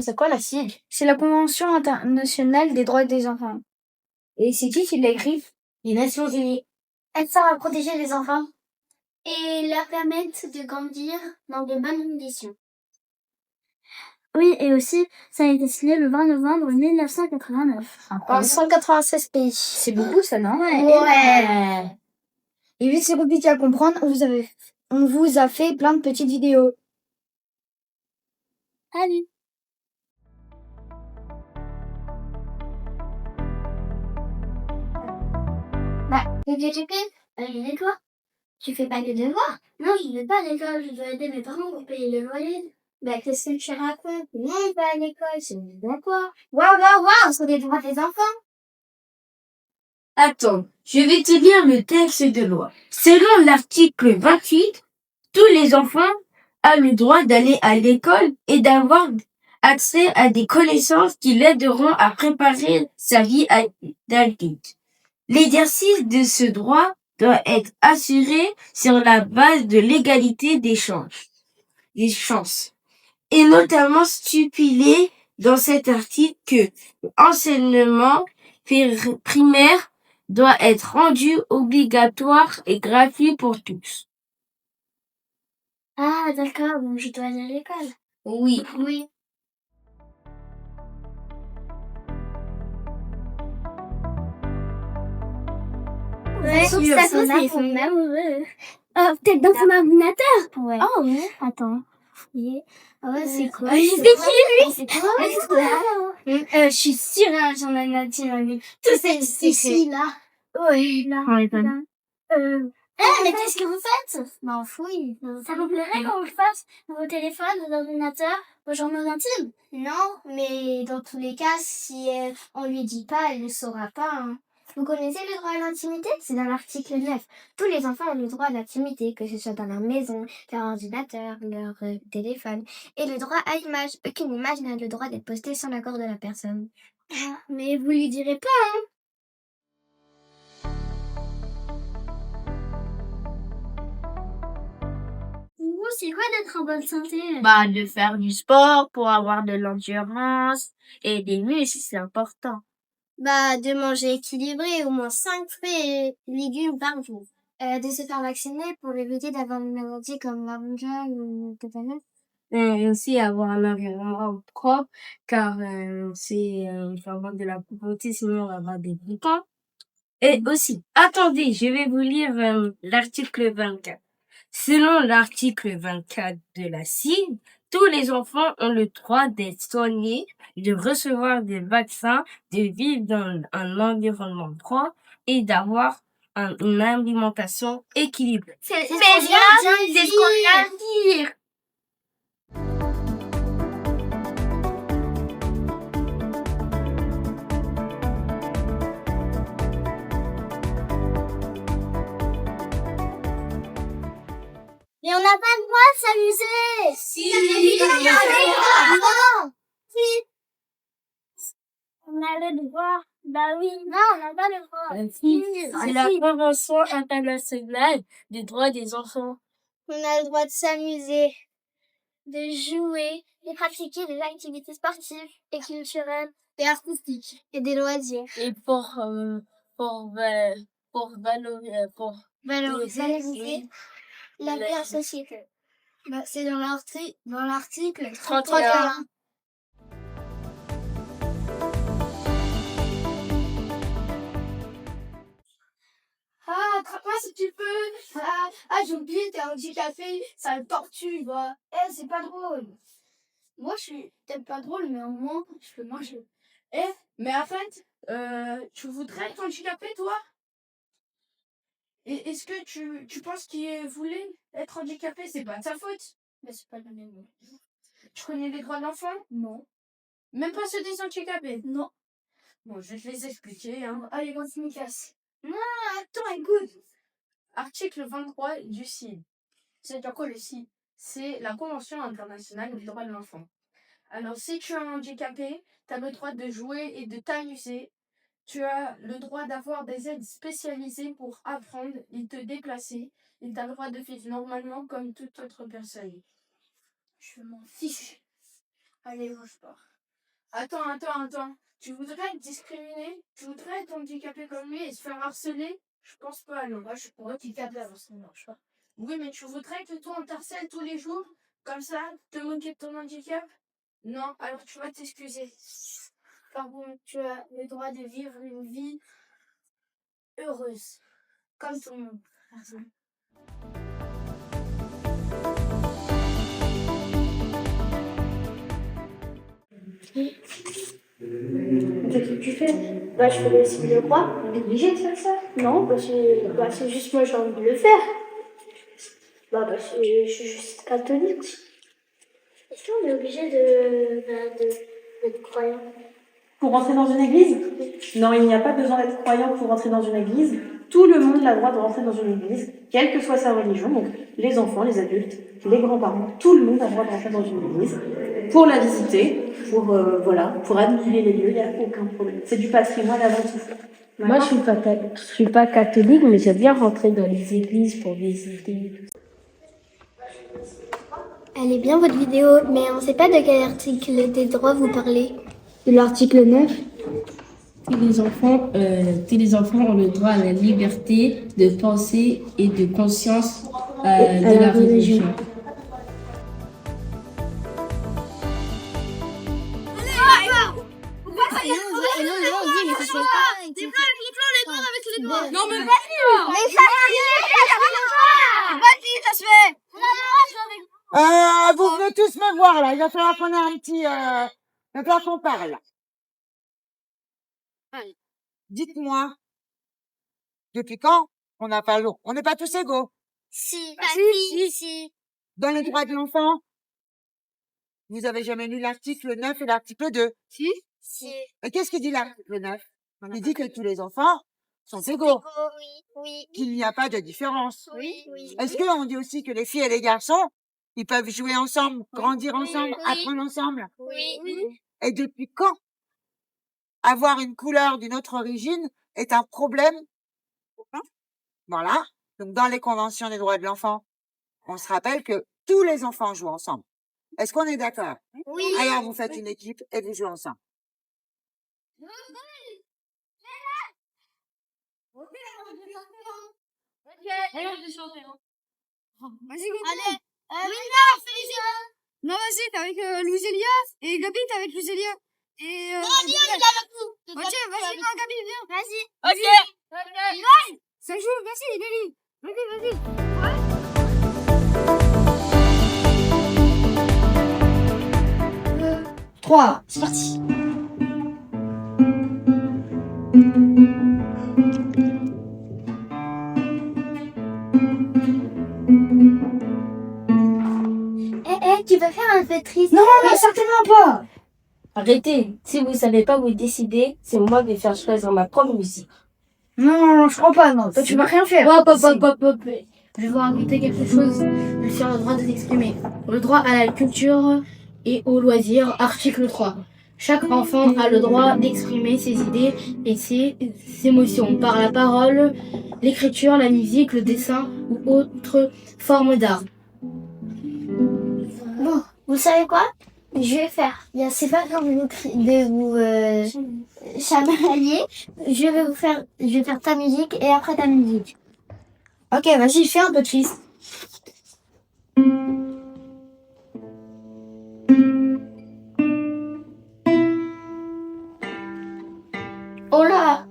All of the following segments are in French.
c'est quoi la CIDE? C'est la Convention internationale des droits des enfants. Et c'est qui l'a écrit? Les Nations Unies. Elle sert à protéger les enfants et leur permettre de grandir dans de bonnes conditions. Oui, et aussi, ça a été signé le 20 novembre 1989. Dans 196 pays. C'est beaucoup, ça, non? Ouais. Et vu que c'est compliqué à comprendre, on vous a fait plein de petites vidéos. Allez. Toi, tu fais pas les devoirs? Non, je vais pas à l'école, je dois aider mes parents pour payer le loyer. Qu'est-ce que tu racontes? Non, on va à l'école, c'est des devoirs. Waouh, c'est des droits des enfants. Attends, je vais te lire le texte de loi. Selon l'article 28, tous les enfants ont le droit d'aller à l'école et d'avoir accès à des connaissances qui l'aideront à préparer sa vie d'adulte. L'exercice de ce droit doit être assuré sur la base de l'égalité des chances, et notamment stipulé dans cet article que l'enseignement primaire doit être rendu obligatoire et gratuit pour tous. Ah, d'accord, donc je dois aller à l'école. Oui. Ouais, Sauf ça son son iPhone. amoureux. Peut-être dans son ordinateur. Ouais. Oh oui, attends. Yeah. Ouais, c'est quoi? C'est quoi? Je suis sûre, hein, j'en ai noté ma vie. Tout c'est Ici, là. Oui, là. Mais qu'est-ce que vous faites? M'en fouille. Ça vous plairait qu'on le fasse? Vos téléphones, vos ordinateurs, vos journaux intimes? Non, mais dans tous les cas, si on lui dit pas, elle ne saura pas, hein. Vous connaissez le droit à l'intimité? C'est dans l'article 9. Tous les enfants ont le droit à l'intimité, que ce soit dans leur maison, leur ordinateur, leur téléphone. Et le droit à l'image. Aucune image n'a le droit d'être postée sans l'accord de la personne. Ah, mais vous lui direz pas, hein? C'est quoi d'être en bonne santé? De faire du sport pour avoir de l'endurance et des muscles, c'est important. De manger équilibré, au moins 5 fruits et légumes par jour. De se faire vacciner pour éviter d'avoir une maladie comme la rougeole ou le tétanos. Et aussi avoir un environnement propre, car c'est vraiment de la pauvreté, sinon on va avoir des boucans. Et aussi, attendez, je vais vous lire l'article 24. Selon l'article 24 de la CIDE, tous les enfants ont le droit d'être soignés, de recevoir des vaccins, de vivre dans un environnement propre et d'avoir une alimentation équilibrée. C'est ce qu'on vient de dire. Mais on n'a pas le droit de s'amuser. Si. Non. Si. On a le droit. Oui. Non, on n'a pas le droit. C'est la Convention internationale des droits des enfants. On a le droit de s'amuser, de jouer, de pratiquer des activités sportives et culturelles et artistiques et des loisirs. Et pour valoriser la vie en société. C'est dans l'article 31. Ah, attrape-moi si tu peux. J'ai oublié, t'es handicapé, ça me torture, bah. C'est pas drôle. Moi, je suis peut-être pas drôle, mais au moins, je peux manger. Mais en fait, tu voudrais être handicapé, toi? Et est-ce que tu penses qu'il voulait être handicapé? C'est pas de sa faute. Mais c'est pas le même. Tu connais les droits de l'enfant? Non. Même pas ceux des handicapés? Non. Bon, je vais te les expliquer, hein. Allez, continue, casse. Attends, écoute. Article 23 du CIDE. C'est dire quoi le CIDE? C'est la Convention internationale des droits de l'enfant. Alors, si tu es handicapé, tu as le droit de jouer et de t'amuser. Tu as le droit d'avoir des aides spécialisées pour apprendre et te déplacer. Et tu as le droit de vivre normalement comme toute autre personne. Je m'en fiche. Allez, au sport. Attends. Tu voudrais être discriminé? Tu voudrais être handicapé comme lui et se faire harceler? Je pense pas, non. Moi, je suis pour handicapé avant ça, non, je sais pas. Oui, mais tu voudrais que toi on t'harcèle tous les jours? Comme ça? Te moquer de ton handicap? Non, alors tu vas t'excuser. Par contre, tu as le droit de vivre une vie heureuse, comme tout le monde. Merci. Qu'est-ce que tu fais? Bah, je fais le signe de croix. On est obligé de faire ça? Non, c'est juste moi, j'ai envie de le faire. Je suis juste catholique. Est-ce qu'on est obligé d'être croyant? Pour rentrer dans une église? Non, il n'y a pas besoin d'être croyant pour rentrer dans une église. Tout le monde a le droit de rentrer dans une église, quelle que soit sa religion. Donc, les enfants, les adultes, les grands-parents, tout le monde a le droit de rentrer dans une église pour la visiter, pour admirer les lieux, il n'y a aucun problème. C'est du patrimoine avant tout. Moi, je suis pas catholique, mais j'aime bien rentrer dans les églises pour visiter. Elle est bien votre vidéo, mais on sait pas de quel article des droits vous parlez. De l'article 9, tous les enfants ont le droit à la liberté de pensée et de conscience de la religion. Non, mais vas-y! Mais ça vas-y, ça se fait! Vous venez tous me voir, là. Il va falloir qu'on ait il va falloir qu'on parle. Dites-moi, depuis quand on n'a pas l'eau? On n'est pas tous égaux. Si. Dans les droits de l'enfant, vous avez jamais lu l'article 9 et l'article 2? Si. Et qu'est-ce qu'il dit l'article 9? Il dit que tous les enfants sont égaux. Oui. Qu'il n'y a pas de différence. Oui. Est-ce qu'on dit aussi que les filles et les garçons, ils peuvent jouer ensemble, grandir ensemble, apprendre ensemble? Oui. Et depuis quand avoir une couleur d'une autre origine est un problème? Voilà. Donc, dans les conventions des droits de l'enfant, on se rappelle que tous les enfants jouent ensemble. Est-ce qu'on est d'accord? Oui. Alors, vous faites une équipe et vous jouez ensemble. Vas-y, go. Allez. Non, vas-y, t'es avec Louis Elias. Et Gabi, t'es avec Louis Elias. Et non, viens, on est avec nous. Ok, vas-y, non, Gabi, viens. Vas-y. Ok. Ça joue, vas-y, Gabi. Vas-y. 3, c'est parti. Tu veux faire un peu triste? Non, certainement pas. Arrêtez, si vous savez pas vous décider, c'est moi qui vais faire choisir ma propre musique. Non, je crois pas, non. Toi, tu vas rien faire. Hop. Je vais vous raconter quelque chose sur le droit de s'exprimer. Le droit à la culture et aux loisirs, article 3. Chaque enfant a le droit d'exprimer ses idées et ses émotions par la parole, l'écriture, la musique, le dessin ou autre forme d'art. Bon, vous savez quoi? Je vais faire. Bien, c'est pas comme de vous chamailler. Je vais faire ta musique et après ta musique. Ok, vas-y, fais un peu triste. Oh là!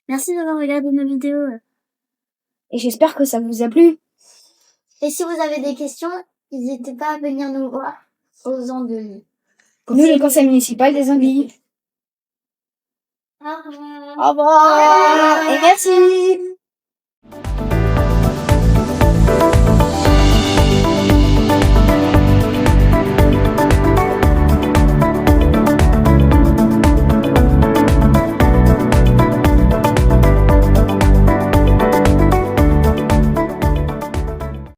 Merci d'avoir regardé nos vidéos. Et j'espère que ça vous a plu. Et si vous avez des questions, n'hésitez pas à venir nous voir aux Andelys. Nous, le conseil municipal des Andelys. Au revoir. Au revoir. Et merci.